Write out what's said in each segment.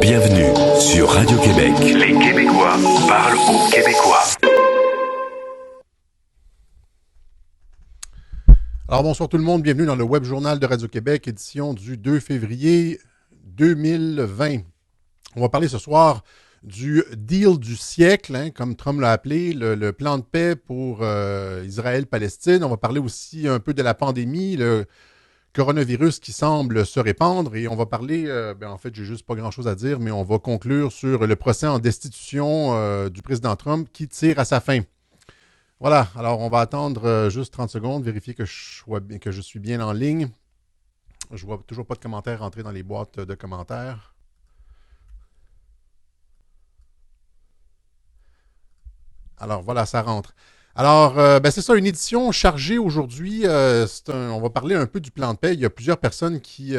Bienvenue sur Radio-Québec. Les Québécois parlent aux Québécois. Alors bonsoir tout le monde, bienvenue dans le Web Journal de Radio-Québec, édition du 2 février 2020. On va parler ce soir du deal du siècle, comme Trump l'a appelé, le plan de paix pour Israël-Palestine. On va parler aussi un peu de la pandémie, le coronavirus qui semble se répandre. Et on va parler, en fait, j'ai juste pas grand-chose à dire, mais on va conclure sur le procès en destitution du président Trump qui tire à sa fin. Voilà, alors on va attendre juste 30 secondes, vérifier que je suis bien en ligne. Je vois toujours pas de commentaires rentrer dans les boîtes de commentaires. Alors voilà, ça rentre. Alors, c'est ça, une édition chargée aujourd'hui. On va parler un peu du plan de paix. Il y a plusieurs personnes qui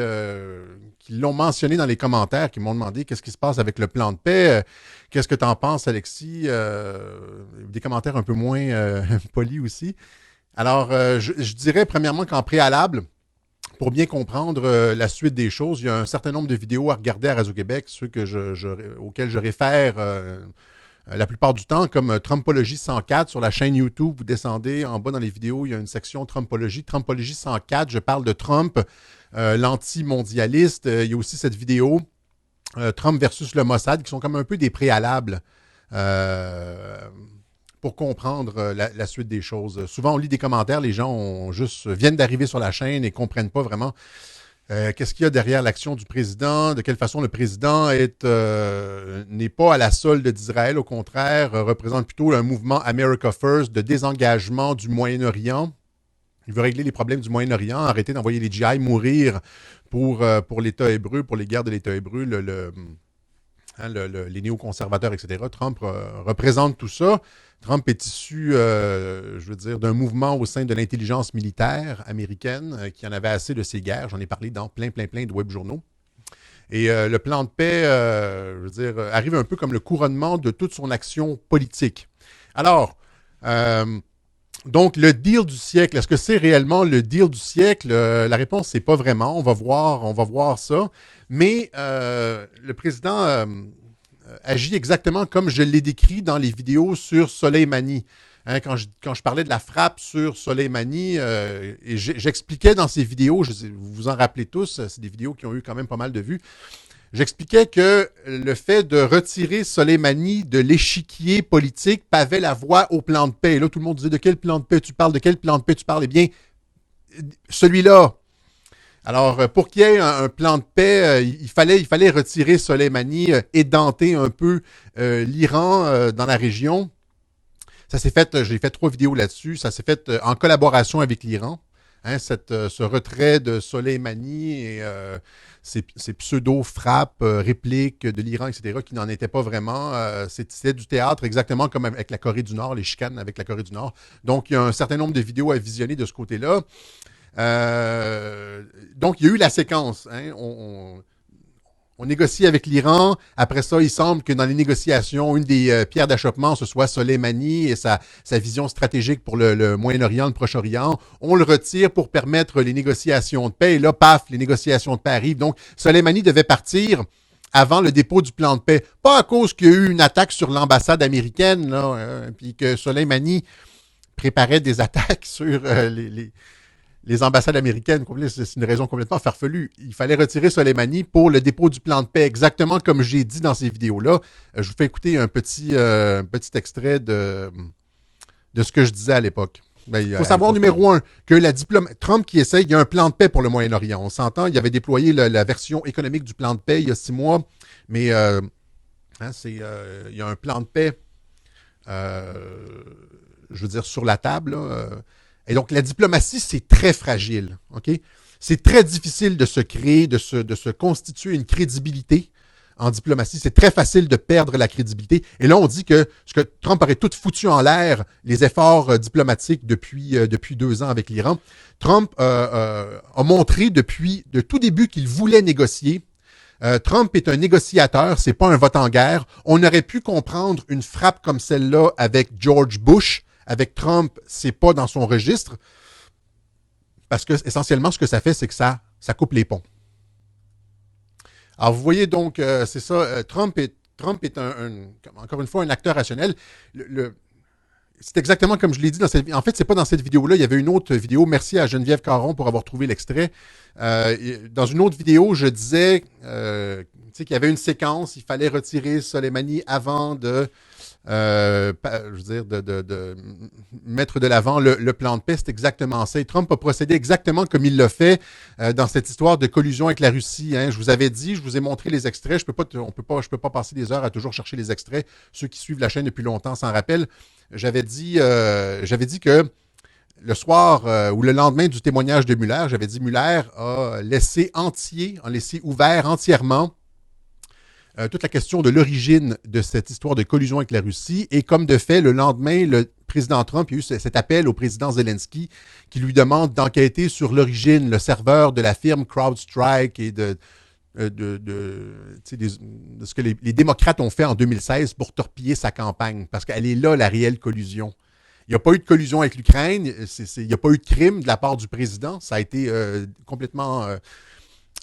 l'ont mentionné dans les commentaires, qui m'ont demandé qu'est-ce qui se passe avec le plan de paix. Qu'est-ce que tu en penses, Alexis? Des commentaires un peu moins polis aussi. Alors, je dirais premièrement qu'en préalable, pour bien comprendre la suite des choses, il y a un certain nombre de vidéos à regarder à Radio-Québec, ceux auxquels je réfère la plupart du temps, comme Trumpologie 104 sur la chaîne YouTube. Vous descendez en bas dans les vidéos, il y a une section Trumpologie. Trumpologie 104, je parle de Trump, l'anti-mondialiste. Il y a aussi cette vidéo Trump versus le Mossad, qui sont comme un peu des préalables pour comprendre la suite des choses. Souvent, on lit des commentaires, les gens viennent d'arriver sur la chaîne et ne comprennent pas vraiment qu'est-ce qu'il y a derrière l'action du président, de quelle façon le président n'est pas à la solde d'Israël, au contraire, représente plutôt un mouvement America First de désengagement du Moyen-Orient. Il veut régler les problèmes du Moyen-Orient, arrêter d'envoyer les GI mourir pour l'État hébreu, pour les guerres de l'État hébreu, les néoconservateurs, etc. Trump représente tout ça. Trump est issu, d'un mouvement au sein de l'intelligence militaire américaine qui en avait assez de ces guerres. J'en ai parlé dans plein de web-journaux. Et le plan de paix, arrive un peu comme le couronnement de toute son action politique. Alors, donc, le deal du siècle, est-ce que c'est réellement le deal du siècle? La réponse, c'est pas vraiment. On va voir ça. Mais le président agit exactement comme je l'ai décrit dans les vidéos sur Soleimani. Quand je parlais de la frappe sur Soleimani, et j'expliquais dans ces vidéos, vous vous en rappelez tous, c'est des vidéos qui ont eu quand même pas mal de vues, j'expliquais que le fait de retirer Soleimani de l'échiquier politique pavait la voie au plan de paix. Et là, tout le monde disait, de quel plan de paix tu parles? De quel plan de paix tu parles? Eh bien, celui-là. Alors, pour qu'il y ait un plan de paix, il fallait retirer Soleimani, édenter un peu l'Iran dans la région. Ça s'est fait, j'ai fait 3 vidéos là-dessus, ça s'est fait en collaboration avec l'Iran. Ce retrait de Soleimani et ces pseudo-frappes, répliques de l'Iran, etc., qui n'en étaient pas vraiment. C'était du théâtre, exactement comme avec la Corée du Nord, les chicanes avec la Corée du Nord. Donc, il y a un certain nombre de vidéos à visionner de ce côté-là. Donc, il y a eu la séquence. On négocie avec l'Iran. Après ça, il semble que dans les négociations, une des pierres d'achoppement, ce soit Soleimani et sa vision stratégique pour le Moyen-Orient, le Proche-Orient. On le retire pour permettre les négociations de paix. Et là, paf, les négociations de paix arrivent. Donc, Soleimani devait partir avant le dépôt du plan de paix. Pas à cause qu'il y a eu une attaque sur l'ambassade américaine, là, puis que Soleimani préparait des attaques sur les ambassades américaines. C'est une raison complètement farfelue. Il fallait retirer Soleimani pour le dépôt du plan de paix, exactement comme j'ai dit dans ces vidéos-là. Je vous fais écouter un petit extrait de ce que je disais à l'époque. Il faut savoir, numéro 1, que Trump qui essaye, il y a un plan de paix pour le Moyen-Orient. On s'entend, il avait déployé la version économique du plan de paix il y a 6 mois, mais il y a un plan de paix, sur la table, là. Et donc, la diplomatie, c'est très fragile. OK? C'est très difficile de se créer, de se constituer une crédibilité en diplomatie. C'est très facile de perdre la crédibilité. Et là, on dit que Trump aurait tout foutu en l'air, les efforts diplomatiques depuis 2 ans avec l'Iran. Trump a montré de tout début qu'il voulait négocier. Trump est un négociateur, c'est pas un vote en guerre. On aurait pu comprendre une frappe comme celle-là avec George Bush. Avec Trump, c'est pas dans son registre. Parce que essentiellement, ce que ça fait, c'est que ça coupe les ponts. Alors, vous voyez donc, c'est ça, Trump est encore une fois un acteur rationnel. C'est exactement comme je l'ai dit dans cette vidéo. En fait, c'est pas dans cette vidéo-là. Il y avait une autre vidéo. Merci à Geneviève Caron pour avoir trouvé l'extrait. Dans une autre vidéo, je disais qu'il y avait une séquence. Il fallait retirer Soleimani avant de, je veux dire, de mettre de l'avant le plan de paix. C'est exactement ça. Et Trump a procédé exactement comme il l'a fait dans cette histoire de collusion avec la Russie. Hein. Je vous avais dit, je vous ai montré les extraits. Je peux pas passer des heures à toujours chercher les extraits. Ceux qui suivent la chaîne depuis longtemps s'en rappellent. J'avais dit que le soir ou le lendemain du témoignage de Mueller, j'avais dit Mueller a laissé ouvert entièrement toute la question de l'origine de cette histoire de collusion avec la Russie. Et comme de fait, le lendemain, le président Trump a eu cet appel au président Zelensky qui lui demande d'enquêter sur l'origine, le serveur de la firme CrowdStrike et de ce que les démocrates ont fait en 2016 pour torpiller sa campagne, parce qu'elle est là, la réelle collusion. Il n'y a pas eu de collusion avec l'Ukraine, il n'y a pas eu de crime de la part du président, ça a été complètement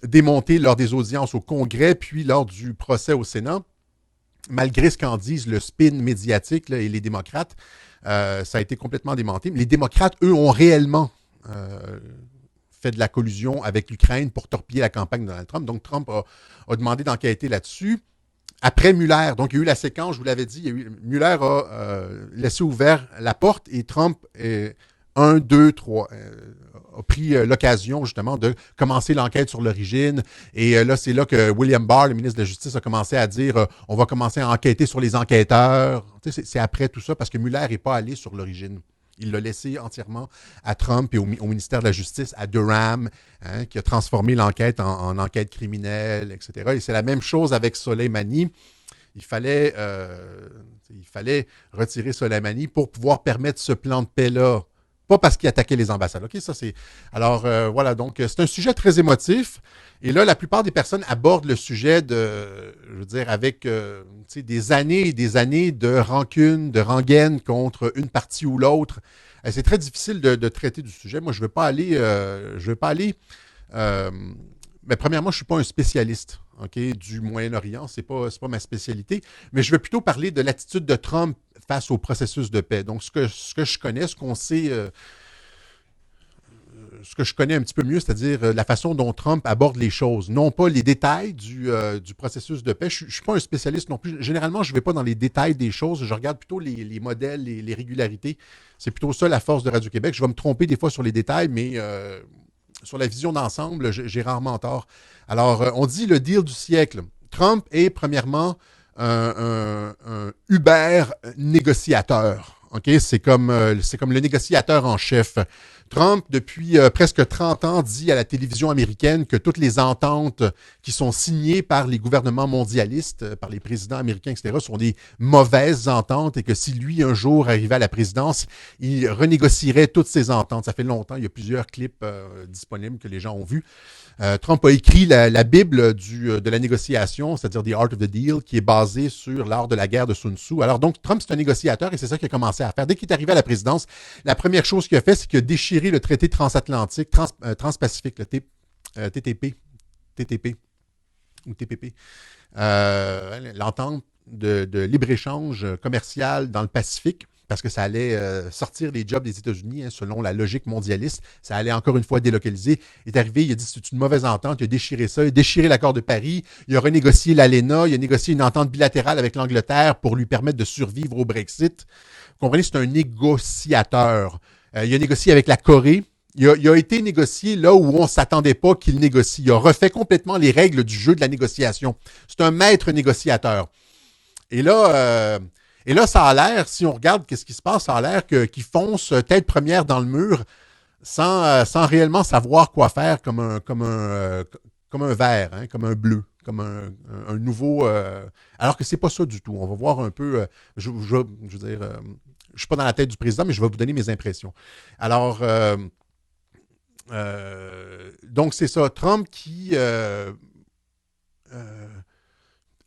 démonté lors des audiences au Congrès, puis lors du procès au Sénat. Malgré ce qu'en disent le spin médiatique là, et les démocrates, ça a été complètement démonté. Les démocrates, eux, ont réellement fait de la collusion avec l'Ukraine pour torpiller la campagne de Donald Trump. Donc, Trump a demandé d'enquêter là-dessus. Après Mueller, donc il y a eu la séquence, je vous l'avais dit, Mueller a laissé ouvert la porte et Trump, a pris l'occasion justement de commencer l'enquête sur l'origine. Et là, c'est là que William Barr, le ministre de la Justice, a commencé à dire on va commencer à enquêter sur les enquêteurs. Tu sais, c'est après tout ça parce que Mueller n'est pas allé sur l'origine. Il l'a laissé entièrement à Trump et au ministère de la Justice, à Durham, hein, qui a transformé l'enquête en enquête criminelle, etc. Et c'est la même chose avec Soleimani. Il fallait retirer Soleimani pour pouvoir permettre ce plan de paix-là. Pas parce qu'il attaquait les ambassades. OK, ça c'est. Alors, voilà, donc c'est un sujet très émotif. Et là, la plupart des personnes abordent le sujet avec des années et des années de rancune, de rengaine contre une partie ou l'autre. C'est très difficile de traiter du sujet. Moi, je ne veux pas aller. Mais premièrement, je ne suis pas un spécialiste, du Moyen-Orient. C'est pas ma spécialité. Mais je veux plutôt parler de l'attitude de Trump face au processus de paix. Donc, ce que je connais, ce qu'on sait, ce que je connais un petit peu mieux, c'est-à-dire la façon dont Trump aborde les choses, non pas les détails du processus de paix. Je ne suis pas un spécialiste non plus. Généralement, je ne vais pas dans les détails des choses. Je regarde plutôt les modèles, les régularités. C'est plutôt ça la force de Radio-Québec. Je vais me tromper des fois sur les détails, mais sur la vision d'ensemble, j'ai rarement tort. Alors, on dit le deal du siècle. Trump est, premièrement, un Uber négociateur. Okay? C'est comme le négociateur en chef. Trump, depuis presque 30 ans, dit à la télévision américaine que toutes les ententes qui sont signées par les gouvernements mondialistes, par les présidents américains, etc., sont des mauvaises ententes et que si lui, un jour, arrivait à la présidence, il renégocierait toutes ces ententes. Ça fait longtemps, il y a plusieurs clips disponibles que les gens ont vus. Trump a écrit la Bible de la négociation, c'est-à-dire The Art of the Deal, qui est basée sur l'art de la guerre de Sun Tzu. Alors donc, Trump, c'est un négociateur et c'est ça qu'il a commencé à faire. Dès qu'il est arrivé à la présidence, la première chose qu'il a fait, c'est qu'il a déchiré le traité transatlantique, transpacifique, le TTP ou TPP, l'entente de libre-échange commercial dans le Pacifique, parce que ça allait sortir les jobs des États-Unis, selon la logique mondialiste. Ça allait encore une fois délocaliser. Il est arrivé, il a dit c'est une mauvaise entente, il a déchiré ça, il a déchiré l'accord de Paris, il a renégocié l'ALENA, il a négocié une entente bilatérale avec l'Angleterre pour lui permettre de survivre au Brexit. Vous comprenez, c'est un négociateur. Il a négocié avec la Corée. Il a été négocié là où on ne s'attendait pas qu'il négocie. Il a refait complètement les règles du jeu de la négociation. C'est un maître négociateur. Et là, ça a l'air, si on regarde qu'est-ce qui se passe, ça a l'air qu'il fonce tête première dans le mur sans réellement savoir quoi faire comme un vert, hein, comme un bleu, comme un nouveau... alors que c'est pas ça du tout. On va voir un peu... je veux dire... je ne suis pas dans la tête du président, mais je vais vous donner mes impressions. Alors, donc c'est ça. Trump qui...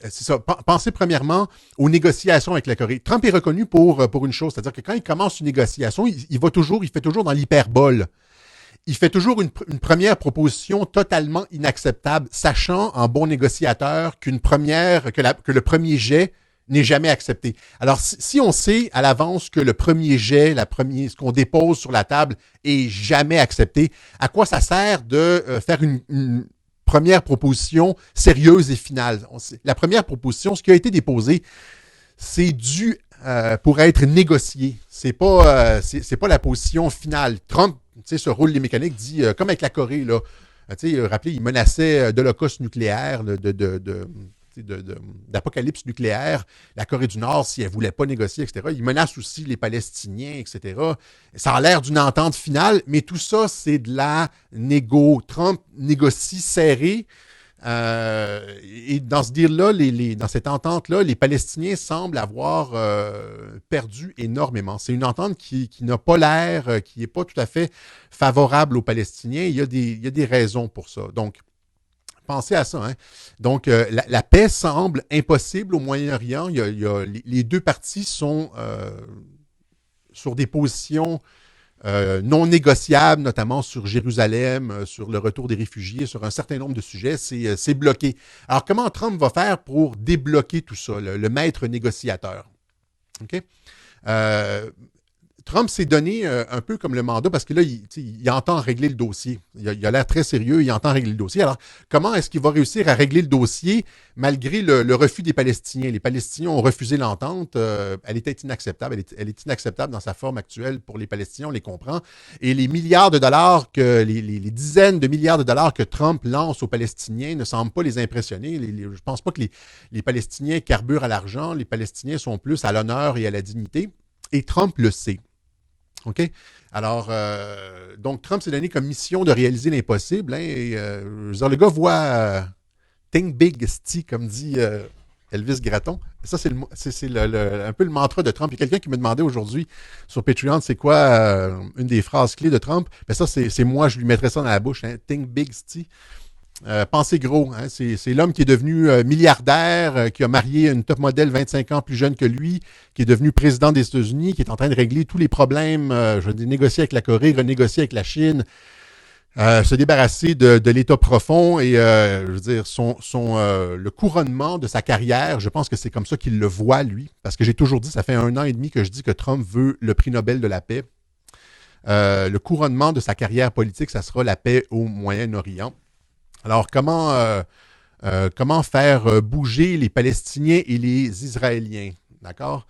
c'est ça. Pensez premièrement aux négociations avec la Corée. Trump est reconnu pour une chose, c'est-à-dire que quand il commence une négociation, il fait toujours dans l'hyperbole. il fait toujours une première proposition totalement inacceptable, sachant en bon négociateur que le premier jet n'est jamais accepté. Alors, si on sait à l'avance que le premier jet, ce qu'on dépose sur la table est jamais accepté, à quoi ça sert de faire une première proposition sérieuse et finale? La première proposition, ce qui a été déposé, c'est dû pour être négocié. C'est pas la position finale. Trump, se roule les mécaniques, dit, comme avec la Corée, là, rappelez, il menaçait d'holocauste nucléaire, d'apocalypse nucléaire, la Corée du Nord, si elle ne voulait pas négocier, etc. Il menace aussi les Palestiniens, etc. Ça a l'air d'une entente finale, mais tout ça, c'est de la négo. Trump négocie serré. Et dans ce deal-là, dans cette entente-là, les Palestiniens semblent avoir perdu énormément. C'est une entente qui n'a pas l'air, qui n'est pas tout à fait favorable aux Palestiniens. Il y a des raisons pour ça. Donc, pensez à ça. Hein? Donc, la paix semble impossible au Moyen-Orient. Les deux parties sont sur des positions non négociables, notamment sur Jérusalem, sur le retour des réfugiés, sur un certain nombre de sujets. C'est bloqué. Alors, comment Trump va faire pour débloquer tout ça, le maître négociateur? OK? Trump s'est donné un peu comme le mandat parce que là, il entend régler le dossier. Il a l'air très sérieux, il entend régler le dossier. Alors, comment est-ce qu'il va réussir à régler le dossier malgré le refus des Palestiniens? Les Palestiniens ont refusé l'entente. Elle était inacceptable. Elle est inacceptable dans sa forme actuelle pour les Palestiniens, on les comprend. Et les milliards de dollars, les dizaines de milliards de dollars que Trump lance aux Palestiniens ne semblent pas les impressionner. Je ne pense pas que les Palestiniens carburent à l'argent. Les Palestiniens sont plus à l'honneur et à la dignité. Et Trump le sait. OK? Alors, donc, Trump s'est donné comme mission de réaliser l'impossible. Hein, et, le gars voit Think Big, sti, comme dit Elvis Gratton. Ça, c'est un peu le mantra de Trump. Il y a quelqu'un qui me demandait aujourd'hui sur Patreon, c'est quoi une des phrases clés de Trump? Ben ça, c'est moi, je lui mettrais ça dans la bouche. Hein, Think Big, sti. Pensez gros, hein? C'est l'homme qui est devenu milliardaire, qui a marié une top modèle 25 ans plus jeune que lui, qui est devenu président des États-Unis, qui est en train de régler tous les problèmes, négocier avec la Corée, renégocier avec la Chine, se débarrasser de l'État profond et le couronnement de sa carrière, je pense que c'est comme ça qu'il le voit, lui, parce que j'ai toujours dit, ça fait 1 an et demi que je dis que Trump veut le prix Nobel de la paix. Le couronnement de sa carrière politique, ça sera la paix au Moyen-Orient. Alors, comment faire bouger les Palestiniens et les Israéliens? D'accord?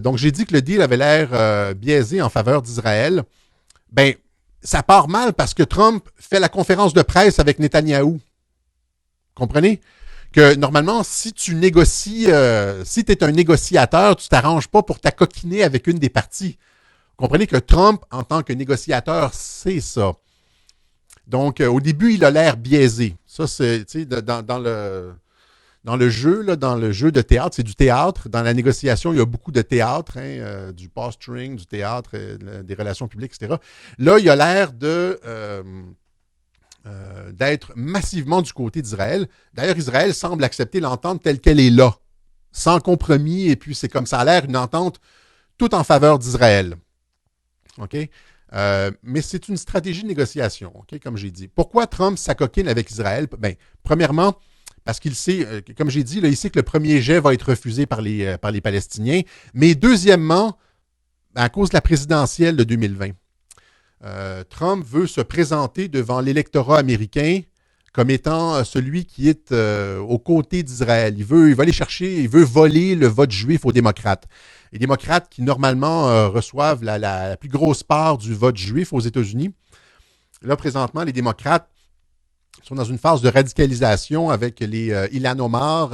Donc, j'ai dit que le deal avait l'air biaisé en faveur d'Israël. Ben, ça part mal parce que Trump fait la conférence de presse avec Netanyahou. Comprenez? Que normalement, si tu négocies, si tu es un négociateur, tu t'arranges pas pour t'acoquiner avec une des parties. Comprenez que Trump, en tant que négociateur, c'est ça. Donc, au début, il a l'air biaisé. Ça, c'est, tu sais, dans le jeu, là, dans le jeu de théâtre, c'est du théâtre. Dans la négociation, il y a beaucoup de théâtre, hein, du posturing, du théâtre, des relations publiques, etc. Là, il a l'air d'être massivement du côté d'Israël. D'ailleurs, Israël semble accepter l'entente telle qu'elle est là, sans compromis, et puis c'est comme ça a l'air une entente tout en faveur d'Israël. OK? Mais c'est une stratégie de négociation, okay, comme j'ai dit. Pourquoi Trump s'acoquine avec Israël? Ben, premièrement, parce qu'il sait, comme j'ai dit, là, il sait que le premier jet va être refusé par les Palestiniens. Mais deuxièmement, à cause de la présidentielle de 2020, Trump veut se présenter devant l'électorat américain comme étant celui qui est aux côtés d'Israël. Il va aller chercher, il veut voler le vote juif aux démocrates. Les démocrates qui, normalement, reçoivent la plus grosse part du vote juif aux États-Unis. Là, présentement, les démocrates sont dans une phase de radicalisation avec les Ilhan Omar,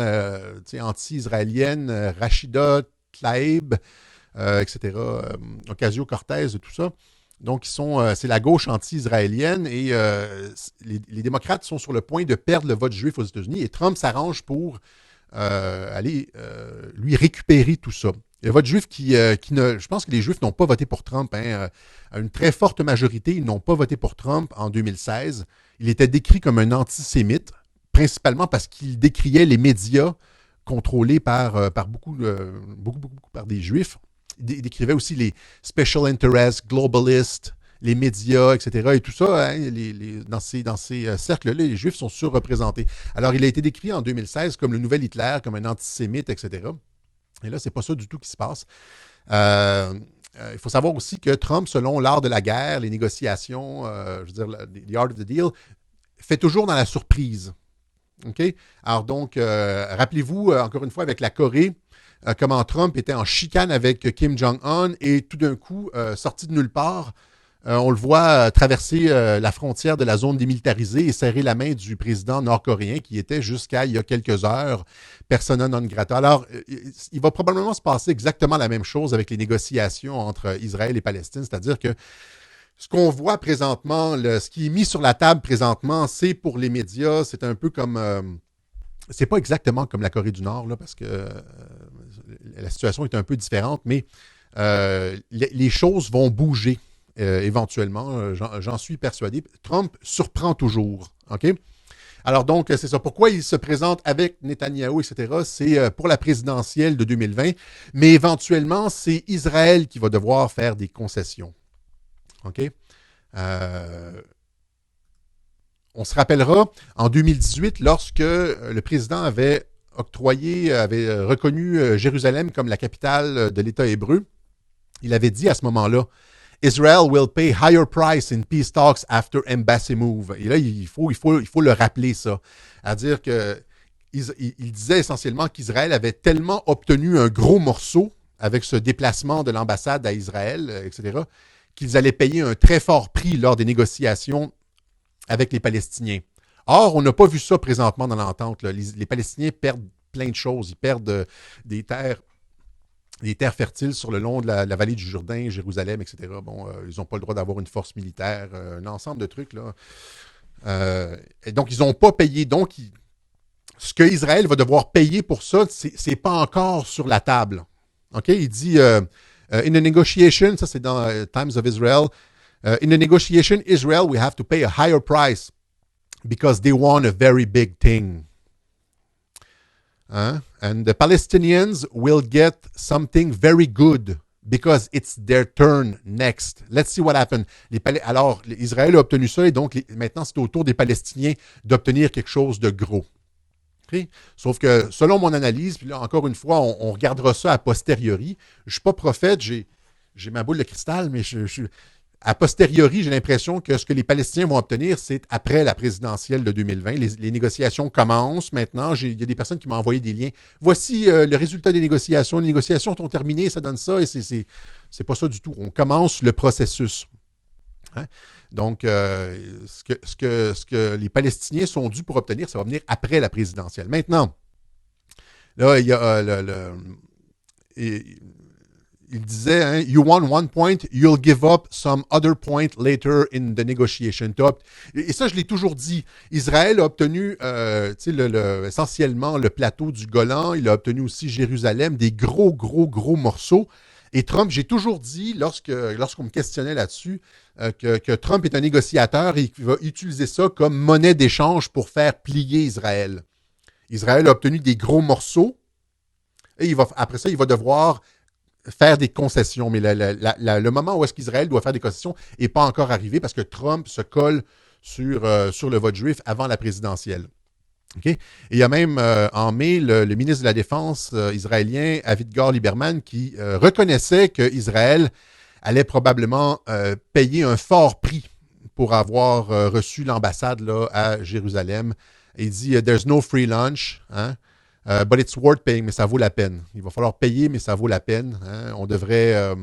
anti-israélienne, Rashida Tlaib, etc., Ocasio-Cortez et tout ça. Donc, c'est la gauche anti-israélienne et les démocrates sont sur le point de perdre le vote juif aux États-Unis et Trump s'arrange pour aller lui récupérer tout ça. Le vote juif je pense que les Juifs n'ont pas voté pour Trump. Hein, à une très forte majorité, ils n'ont pas voté pour Trump en 2016. Il était décrit comme un antisémite, principalement parce qu'il décriait les médias contrôlés par beaucoup par des Juifs. Il décrivait aussi les special interests, globalistes, les médias, etc. Et tout ça, hein, dans ces cercles-là, les Juifs sont surreprésentés. Alors, il a été décrit en 2016 comme le nouvel Hitler, comme un antisémite, etc. Et là, c'est pas ça du tout qui se passe. Il faut savoir aussi que Trump, selon l'art de la guerre, les négociations, je veux dire, the art of the deal, fait toujours dans la surprise. OK? Alors donc, rappelez-vous, encore une fois, avec la Corée, comment Trump était en chicane avec Kim Jong-un et tout d'un coup, sorti de nulle part, on le voit traverser la frontière de la zone démilitarisée et serrer la main du président nord-coréen qui était jusqu'à il y a quelques heures persona non grata. Alors, il va probablement se passer exactement la même chose avec les négociations entre Israël et Palestine, c'est-à-dire que ce qu'on voit présentement, ce qui est mis sur la table présentement, c'est pour les médias, c'est un peu comme... c'est pas exactement comme la Corée du Nord, là, parce que la situation est un peu différente, mais les choses vont bouger éventuellement, j'en suis persuadé. Trump surprend toujours, OK? Alors donc, c'est ça. Pourquoi il se présente avec Netanyahou, etc., c'est pour la présidentielle de 2020, mais éventuellement, c'est Israël qui va devoir faire des concessions. OK? On se rappellera, en 2018, lorsque le président avait reconnu Jérusalem comme la capitale de l'État hébreu, il avait dit à ce moment-là, Israel will pay higher price in peace talks after embassy move. Et là, il faut le rappeler, ça. C'est-à-dire qu'il disait essentiellement qu'Israël avait tellement obtenu un gros morceau avec ce déplacement de l'ambassade à Israël, etc., qu'ils allaient payer un très fort prix lors des négociations avec les Palestiniens. Or, on n'a pas vu ça présentement dans l'entente. Les Palestiniens perdent plein de choses. Ils perdent des terres fertiles sur le long de la vallée du Jourdain, Jérusalem, etc. Bon, ils n'ont pas le droit d'avoir une force militaire, un ensemble de trucs, là. Et donc, ils n'ont pas payé. Donc, ce que Israël va devoir payer pour ça, c'est pas encore sur la table. OK? Il dit, in a negotiation, ça c'est dans Times of Israel, in a negotiation, Israel will have to pay a higher price because they won a very big thing. And the Palestinians will get something very good because it's their turn next. Let's see what happens. Alors, Israël a obtenu ça et donc maintenant, c'est au tour des Palestiniens d'obtenir quelque chose de gros. Okay? Sauf que, selon mon analyse, puis là, encore une fois, on regardera ça a posteriori. Je ne suis pas prophète, j'ai ma boule de cristal, mais a posteriori, j'ai l'impression que ce que les Palestiniens vont obtenir, c'est après la présidentielle de 2020. Les négociations commencent maintenant. Il y a des personnes qui m'ont envoyé des liens. Voici le résultat des négociations. Les négociations sont terminées, ça donne ça, et c'est pas ça du tout. On commence le processus. Hein? Donc, ce que les Palestiniens sont dus pour obtenir, ça va venir après la présidentielle. Maintenant, là, il y a il disait, hein, you won one point, you'll give up some other point later in the negotiation. Et ça, je l'ai toujours dit. Israël a obtenu essentiellement le plateau du Golan. Il a obtenu aussi Jérusalem, des gros morceaux. Et Trump, j'ai toujours dit, lorsqu'on me questionnait là-dessus, que Trump est un négociateur et qu'il va utiliser ça comme monnaie d'échange pour faire plier Israël. Israël a obtenu des gros morceaux et après ça, il va devoir faire des concessions. Mais le moment où est-ce qu'Israël doit faire des concessions n'est pas encore arrivé parce que Trump se colle sur le vote juif avant la présidentielle. Okay? Et il y a même en mai le ministre de la Défense israélien, Avigdor Lieberman, qui reconnaissait qu'Israël allait probablement payer un fort prix pour avoir reçu l'ambassade là, à Jérusalem. Et il dit « There's no free lunch. Hein? But it's worth paying, mais ça vaut la peine. Il va falloir payer, mais ça vaut la peine. Hein? On devrait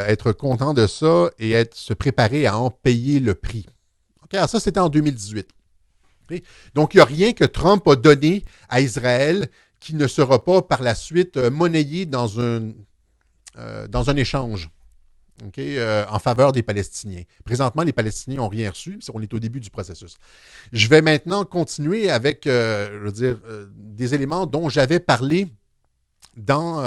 être content de ça et se préparer à en payer le prix. Okay? Alors ça, c'était en 2018. Okay? Donc, il n'y a rien que Trump a donné à Israël qui ne sera pas par la suite monnayé dans un échange. Okay, en faveur des Palestiniens. Présentement, les Palestiniens n'ont rien reçu. On est au début du processus. Je vais maintenant continuer avec, des éléments dont j'avais parlé dans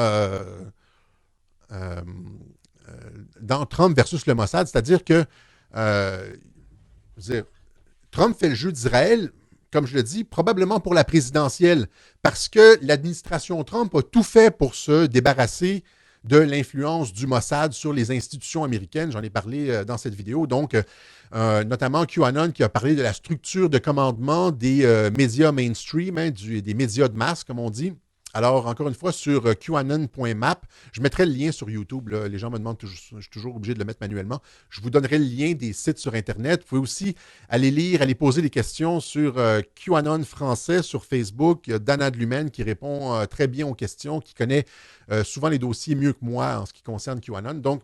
Trump versus le Mossad, c'est-à-dire que Trump fait le jeu d'Israël, comme je le dis, probablement pour la présidentielle, parce que l'administration Trump a tout fait pour se débarrasser de l'influence du Mossad sur les institutions américaines. J'en ai parlé dans cette vidéo. Donc, notamment QAnon qui a parlé de la structure de commandement des médias mainstream, des médias de masse, comme on dit. Alors, encore une fois, sur qanon.map, je mettrai le lien sur YouTube. Là. Les gens me demandent, je suis toujours obligé de le mettre manuellement. Je vous donnerai le lien des sites sur Internet. Vous pouvez aussi aller lire, aller poser des questions sur QAnon français sur Facebook. Il y a Dana Dlumen qui répond très bien aux questions, qui connaît souvent les dossiers mieux que moi en ce qui concerne QAnon. Donc,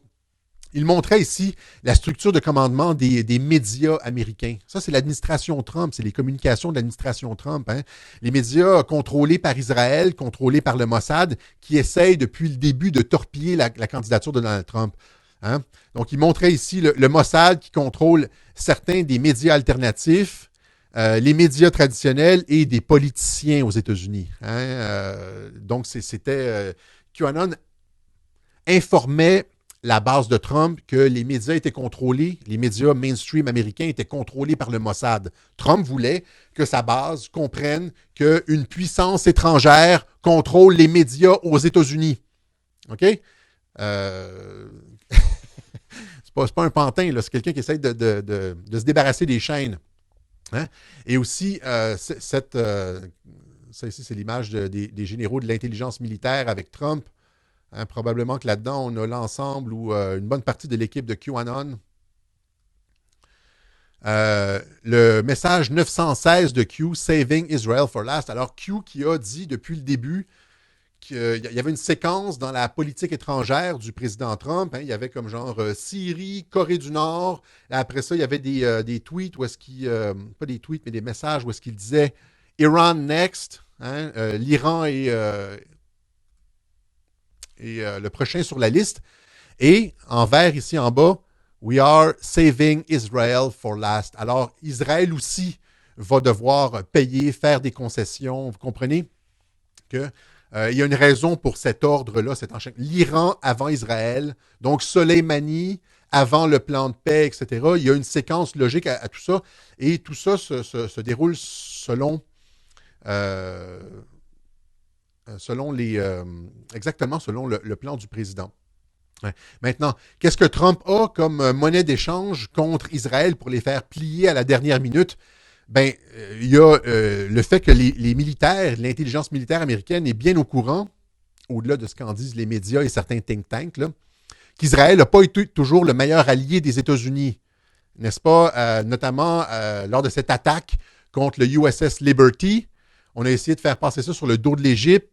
il montrait ici la structure de commandement des médias américains. Ça, c'est l'administration Trump, c'est les communications de l'administration Trump. Hein. Les médias contrôlés par Israël, contrôlés par le Mossad, qui essayent depuis le début de torpiller la candidature de Donald Trump. Hein. Donc, il montrait ici le Mossad qui contrôle certains des médias alternatifs, les médias traditionnels et des politiciens aux États-Unis. Hein. Donc, c'était... QAnon informait la base de Trump que les médias étaient contrôlés, les médias mainstream américains étaient contrôlés par le Mossad. Trump voulait que sa base comprenne qu'une puissance étrangère contrôle les médias aux États-Unis. OK? C'est pas un pantin, là, c'est quelqu'un qui essaie de se débarrasser des chaînes. Hein? Et aussi, ça ici, c'est l'image des généraux de l'intelligence militaire avec Trump. Hein, probablement que là-dedans, on a l'ensemble ou une bonne partie de l'équipe de QAnon. Le message 916 de Q, Saving Israel for Last. Alors, Q qui a dit depuis le début qu'il y avait une séquence dans la politique étrangère du président Trump. Hein, il y avait comme genre Syrie, Corée du Nord. Après ça, il y avait des tweets où est-ce qu'il... pas des tweets, mais des messages où est-ce qu'il disait « Iran next hein, ». L'Iran est... le prochain sur la liste. Et en vert ici en bas, We are saving Israel for last. Alors, Israël aussi va devoir payer, faire des concessions. Vous comprenez qu'il y a une raison pour cet ordre-là, cet enchaînement. L'Iran avant Israël, donc Soleimani avant le plan de paix, etc. Il y a une séquence logique à tout ça. Et tout ça se déroule selon exactement selon le plan du président. Ouais. Maintenant, qu'est-ce que Trump a comme monnaie d'échange contre Israël pour les faire plier à la dernière minute? Ben, il y a le fait que les militaires, l'intelligence militaire américaine est bien au courant, au-delà de ce qu'en disent les médias et certains think tanks, là, qu'Israël n'a pas été toujours le meilleur allié des États-Unis, n'est-ce pas? Notamment lors de cette attaque contre le USS Liberty, on a essayé de faire passer ça sur le dos de l'Égypte.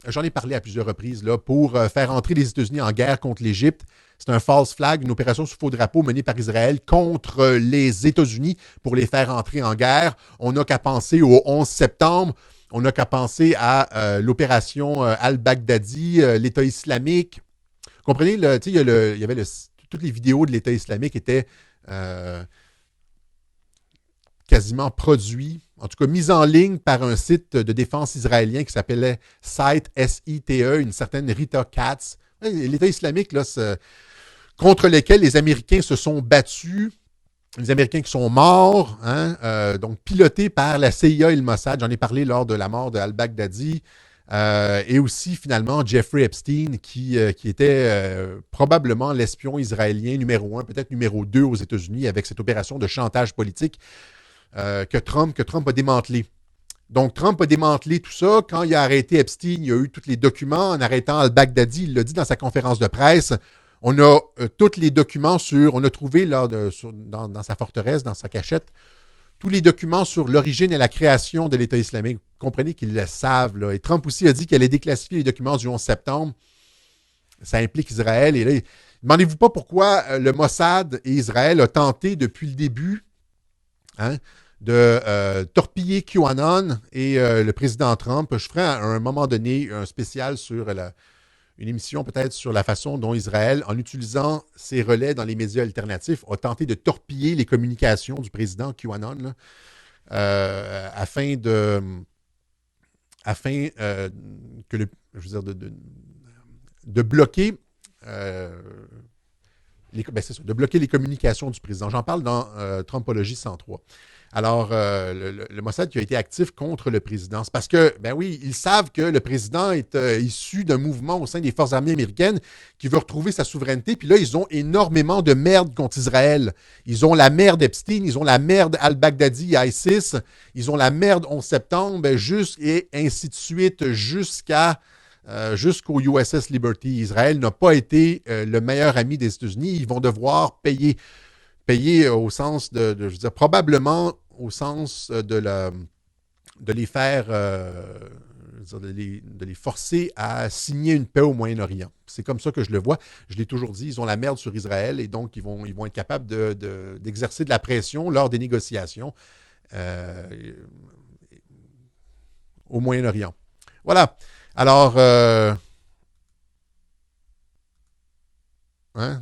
J'en ai parlé à plusieurs reprises là, pour faire entrer les États-Unis en guerre contre l'Égypte. C'est un false flag, une opération sous faux drapeau menée par Israël contre les États-Unis pour les faire entrer en guerre. On n'a qu'à penser au 11 septembre. On n'a qu'à penser à l'opération al-Baghdadi, l'État islamique. Vous comprenez? Il y avait toutes les vidéos de l'État islamique étaient quasiment produites, en tout cas mise en ligne par un site de défense israélien qui s'appelait Site, S-I-T-E, une certaine Rita Katz. L'État islamique, là, contre lequel les Américains se sont battus, les Américains qui sont morts, hein, donc pilotés par la CIA et le Mossad. J'en ai parlé lors de la mort de al-Baghdadi. Et aussi, finalement, Jeffrey Epstein, qui était probablement l'espion israélien numéro 1, peut-être numéro 2 aux États-Unis, avec cette opération de chantage politique que Trump a démantelé. Donc, Trump a démantelé tout ça. Quand il a arrêté Epstein, il y a eu tous les documents. En arrêtant al-Baghdadi, il l'a dit dans sa conférence de presse. On a tous les documents on a trouvé là, dans sa forteresse, dans sa cachette, tous les documents sur l'origine et la création de l'État islamique. Vous comprenez qu'ils le savent. Là. Et Trump aussi a dit qu'il allait déclassifier les documents du 11 septembre. Ça implique Israël. Et là, demandez-vous pas pourquoi le Mossad et Israël ont tenté depuis le début de torpiller QAnon et le président Trump. Je ferai à un moment donné un spécial sur une émission peut-être sur la façon dont Israël, en utilisant ses relais dans les médias alternatifs, a tenté de torpiller les communications du président QAnon là, afin de bloquer de bloquer les communications du président. J'en parle dans Trumpologie 103. Alors, le Mossad qui a été actif contre le président, c'est parce que, ben oui, ils savent que le président est issu d'un mouvement au sein des forces armées américaines qui veut retrouver sa souveraineté. Puis là, ils ont énormément de merde contre Israël. Ils ont la merde Epstein, ils ont la merde al-Baghdadi, ISIS, ils ont la merde 11 septembre, et ainsi de suite jusqu'au USS Liberty. Israël n'a pas été le meilleur ami des États-Unis. Ils vont devoir payer au sens je veux dire, probablement au sens de les faire, de les forcer à signer une paix au Moyen-Orient. C'est comme ça que je le vois. Je l'ai toujours dit, ils ont la merde sur Israël et donc ils vont être capables d'exercer de la pression lors des négociations au Moyen-Orient. Voilà. Alors,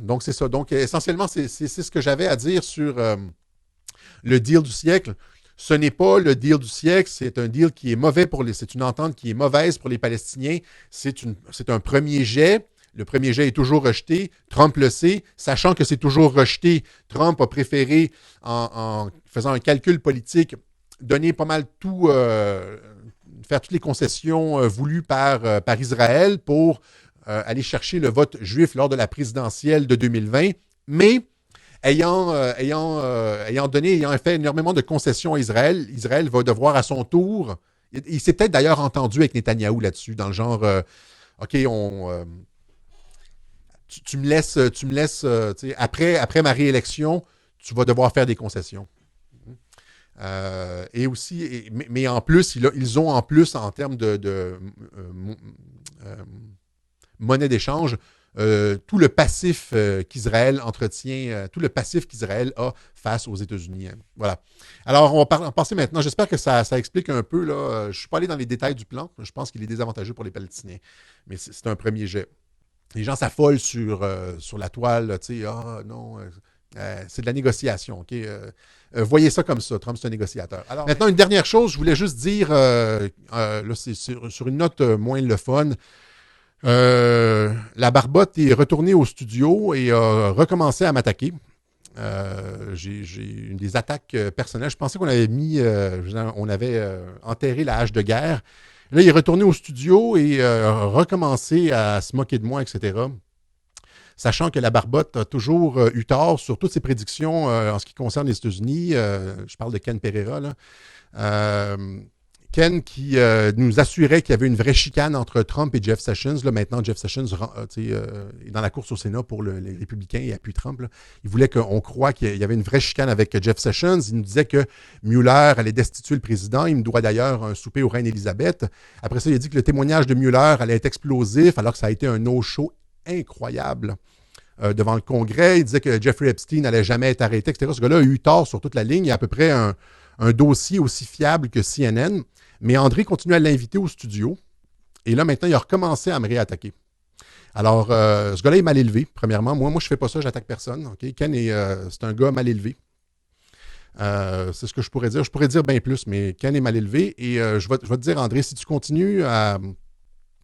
donc c'est ça. Donc, essentiellement, c'est ce que j'avais à dire sur le deal du siècle. Ce n'est pas le deal du siècle, c'est un deal qui est mauvais c'est une entente qui est mauvaise pour les Palestiniens. C'est un premier jet. Le premier jet est toujours rejeté. Trump le sait. Sachant que c'est toujours rejeté, Trump a préféré, en faisant un calcul politique, donner pas mal tout, faire toutes les concessions voulues par Israël pour aller chercher le vote juif lors de la présidentielle de 2020. Mais ayant fait énormément de concessions à Israël, Israël va devoir à son tour, il s'est peut-être d'ailleurs entendu avec Netanyahou là-dessus, dans le genre, OK, tu me laisses, après ma réélection, tu vas devoir faire des concessions. Et aussi, mais en plus, ils ont en plus, en termes de monnaie d'échange, tout le passif qu'Israël entretient, tout le passif qu'Israël a face aux États-Unis. Voilà. Alors, on va en passer maintenant. J'espère que ça explique un peu. Là, je ne suis pas allé dans les détails du plan. Je pense qu'il est désavantageux pour les Palestiniens. Mais c'est un premier jet. Les gens s'affolent sur la toile. Non, c'est de la négociation. OK? Voyez ça comme ça. Trump, c'est un négociateur. Alors, maintenant, une dernière chose. Je voulais juste dire, là, c'est sur une note moins le fun. La Barbotte est retournée au studio et a recommencé à m'attaquer. J'ai eu des attaques personnelles. Je pensais qu'on avait enterré la hache de guerre. Là, il est retourné au studio et a recommencé à se moquer de moi, etc. Sachant que la Barbotte a toujours eu tort sur toutes ses prédictions en ce qui concerne les États-Unis. Je parle de Ken Pereira, là. Ken qui nous assurait qu'il y avait une vraie chicane entre Trump et Jeff Sessions. Là, maintenant, Jeff Sessions est dans la course au Sénat pour les républicains et appuie Trump. Là. Il voulait qu'on croie qu'il y avait une vraie chicane avec Jeff Sessions. Il nous disait que Mueller allait destituer le président. Il me doit d'ailleurs un souper aux reines Élisabeth. Après ça, il a dit que le témoignage de Mueller allait être explosif, alors que ça a été un no-show incroyable devant le Congrès. Il disait que Jeffrey Epstein n'allait jamais être arrêté, etc. Ce gars-là a eu tort sur toute la ligne. Il y a à peu près un dossier aussi fiable que CNN. Mais André continue à l'inviter au studio. Et là, maintenant, il a recommencé à me réattaquer. Alors, ce gars-là est mal élevé, premièrement. Moi, je ne fais pas ça, j'attaque personne. Okay? Ken, c'est un gars mal élevé. C'est ce que je pourrais dire. Je pourrais dire bien plus, mais Ken est mal élevé. Et je vais te dire, André, si tu continues à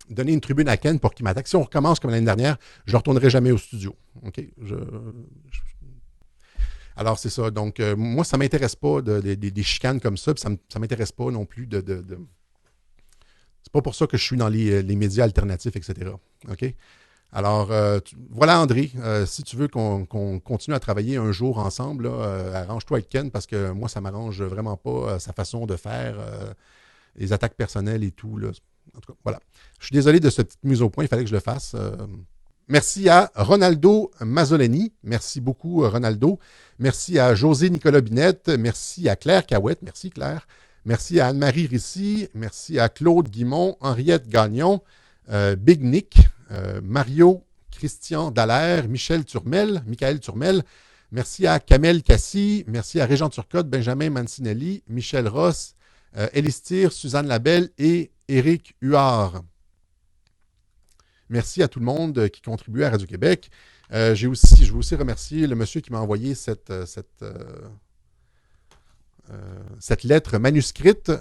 donner une tribune à Ken pour qu'il m'attaque, si on recommence comme l'année dernière, je ne retournerai jamais au studio. OK? Alors, c'est ça. Donc, moi, ça ne m'intéresse pas des chicanes comme ça, puis ça ne m'intéresse pas non plus c'est pas pour ça que je suis dans les médias alternatifs, etc. OK? Alors, voilà, André, si tu veux qu'on continue à travailler un jour ensemble, arrange-toi avec Ken, parce que moi, ça ne m'arrange vraiment pas sa façon de faire, les attaques personnelles et tout. Là. En tout cas, voilà. Je suis désolé de cette petite mise au point, il fallait que je le fasse. Merci à Ronaldo Mazzoleni. Merci beaucoup, Ronaldo. Merci à José Nicolas Binette. Merci à Claire Cahouette. Merci, Claire. Merci à Anne-Marie Rissy. Merci à Claude Guimont, Henriette Gagnon, Big Nick, Mario Christian Dallaire, Michael Turmel. Merci à Kamel Cassi. Merci à Régent Turcotte, Benjamin Mancinelli, Michel Ross, Elistir, Suzanne Labelle et Éric Huard. Merci à tout le monde qui contribue à Radio-Québec. Je veux aussi remercier le monsieur qui m'a envoyé cette cette lettre manuscrite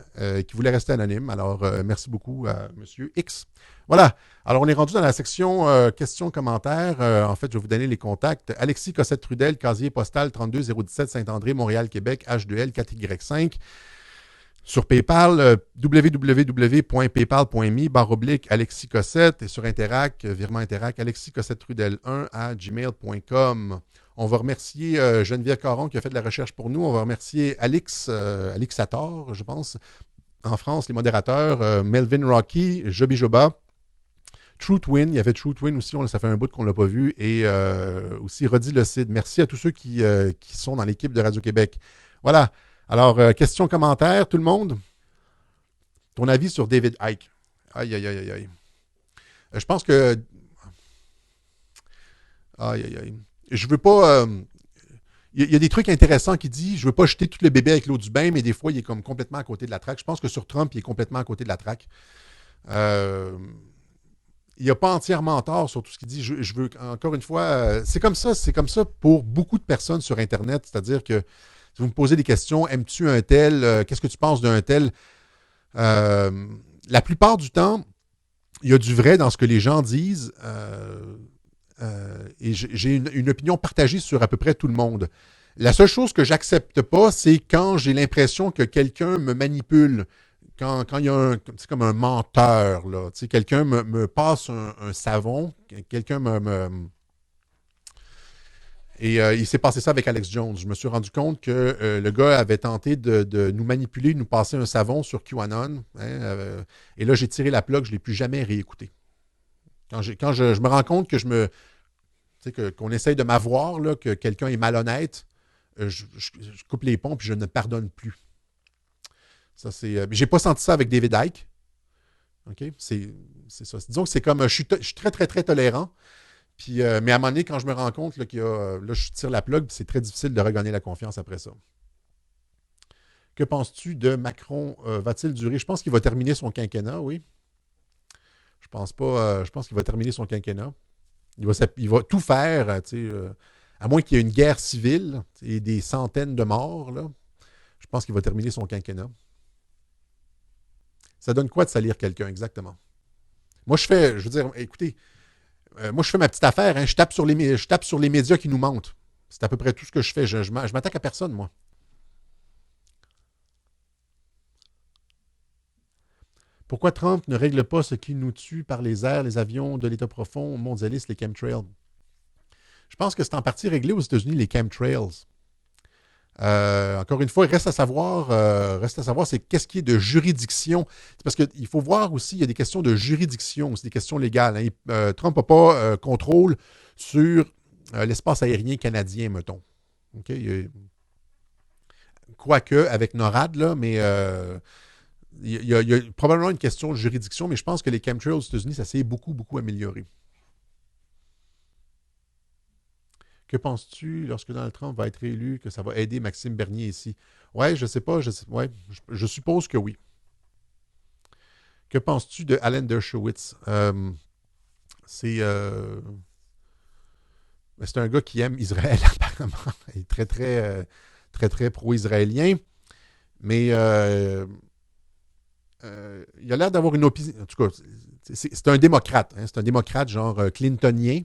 qui voulait rester anonyme. Alors, merci beaucoup à M. X. Voilà. Alors, on est rendu dans la section questions-commentaires. En fait, je vais vous donner les contacts. Alexis Cossette-Trudel, casier postal 32017 Saint-André, Montréal, Québec, H2L 4Y5. Sur PayPal, www.paypal.me/Alexis Cossette et sur Interac, virement Interac, Alexis Cossette-Trudel1@gmail.com. On va remercier Geneviève Caron qui a fait de la recherche pour nous. On va remercier Alixator, je pense, en France, les modérateurs, Melvin Rocky, Joby Joba, Truthwin, il y avait Truthwin aussi, ça fait un bout qu'on ne l'a pas vu, et aussi Rodi Le Cid. Merci à tous ceux qui sont dans l'équipe de Radio-Québec. Voilà. Alors, questions, commentaires, tout le monde? Ton avis sur David Icke? Aïe, aïe, aïe, aïe, aïe. Je pense que... Aïe, aïe, aïe. Je veux pas... Il y a des trucs intéressants qu'il dit. Je veux pas jeter tout le bébé avec l'eau du bain, mais des fois, il est comme complètement à côté de la traque. Je pense que sur Trump, il est complètement à côté de la traque. Il n'a pas entièrement tort sur tout ce qu'il dit. Je veux, encore une fois, c'est comme ça pour beaucoup de personnes sur Internet. C'est-à-dire que si vous me posez des questions, aimes-tu un tel? Qu'est-ce que tu penses d'un tel? La plupart du temps, il y a du vrai dans ce que les gens disent. Et j'ai une opinion partagée sur à peu près tout le monde. La seule chose que j'accepte pas, c'est quand j'ai l'impression que quelqu'un me manipule. Quand il y a c'est comme un menteur, là. Tu sais, quelqu'un me passe un savon, quelqu'un Et il s'est passé ça avec Alex Jones. Je me suis rendu compte que le gars avait tenté de nous manipuler, de nous passer un savon sur QAnon. Et là, j'ai tiré la plug, je ne l'ai plus jamais réécouté. Quand je me rends compte que qu'on essaye de m'avoir, là, que quelqu'un est malhonnête, je coupe les ponts et je ne pardonne plus. Ça, c'est. J'ai pas senti ça avec David Icke. OK? C'est ça. Disons que c'est comme. Je suis très, très, très tolérant. Puis, mais à un moment donné, quand je me rends compte là, là, je tire la plug, c'est très difficile de regagner la confiance après ça. Que penses-tu de Macron? Va-t-il durer? Je pense qu'il va terminer son quinquennat, oui. Je pense pas. Je pense qu'il va terminer son quinquennat. Il va tout faire, à moins qu'il y ait une guerre civile et des centaines de morts, là. Je pense qu'il va terminer son quinquennat. Ça donne quoi de salir quelqu'un, exactement? Moi, je veux dire, écoutez, moi, je fais ma petite affaire, hein, je tape sur les médias qui nous mentent. C'est à peu près tout ce que je fais. Je m'attaque à personne, moi. Pourquoi Trump ne règle pas ce qui nous tue par les airs, les avions de l'État profond, mondialistes, les chemtrails? Je pense que c'est en partie réglé aux États-Unis, les chemtrails. Encore une fois, il reste à savoir, c'est qu'est-ce qui est de juridiction. C'est parce qu'il faut voir aussi, il y a des questions de juridiction, c'est des questions légales. Hein. Trump n'a pas contrôle sur l'espace aérien canadien, mettons. Okay? Quoique, avec NORAD, là, mais il y a probablement une question de juridiction, mais je pense que les chemtrails aux États-Unis, ça s'est beaucoup, beaucoup amélioré. Que penses-tu lorsque Donald Trump va être élu, que ça va aider Maxime Bernier ici? Ouais, je sais pas. Je suppose que oui. Que penses-tu de Alan Dershowitz? C'est un gars qui aime Israël, apparemment. Il est très, très, très, très pro-israélien. Mais il a l'air d'avoir une opinion. En tout cas, c'est un démocrate. Hein, c'est un démocrate genre clintonien.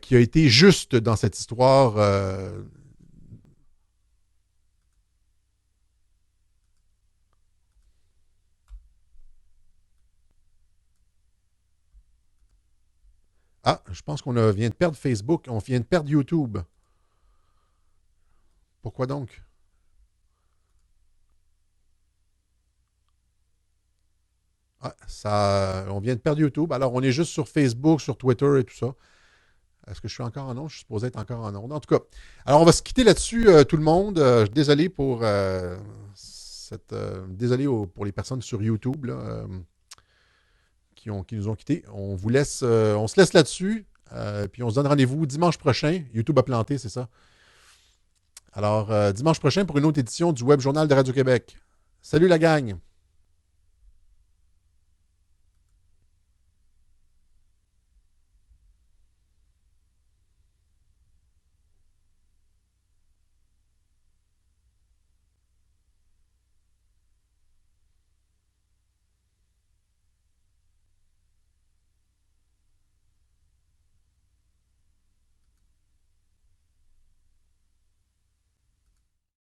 Qui a été juste dans cette histoire. Ah, je pense qu'on vient de perdre Facebook, on vient de perdre YouTube. Pourquoi donc? Ah, on vient de perdre YouTube. Alors, on est juste sur Facebook, sur Twitter et tout ça. Est-ce que je suis encore en onde? Je suis supposé être encore en onde. En tout cas, alors on va se quitter là-dessus, tout le monde. Désolé pour désolé pour les personnes sur YouTube là, qui nous ont quittés. On se laisse là-dessus. Puis on se donne rendez-vous dimanche prochain. YouTube a planté, c'est ça. Alors, dimanche prochain pour une autre édition du Web Journal de Radio-Québec. Salut la gang!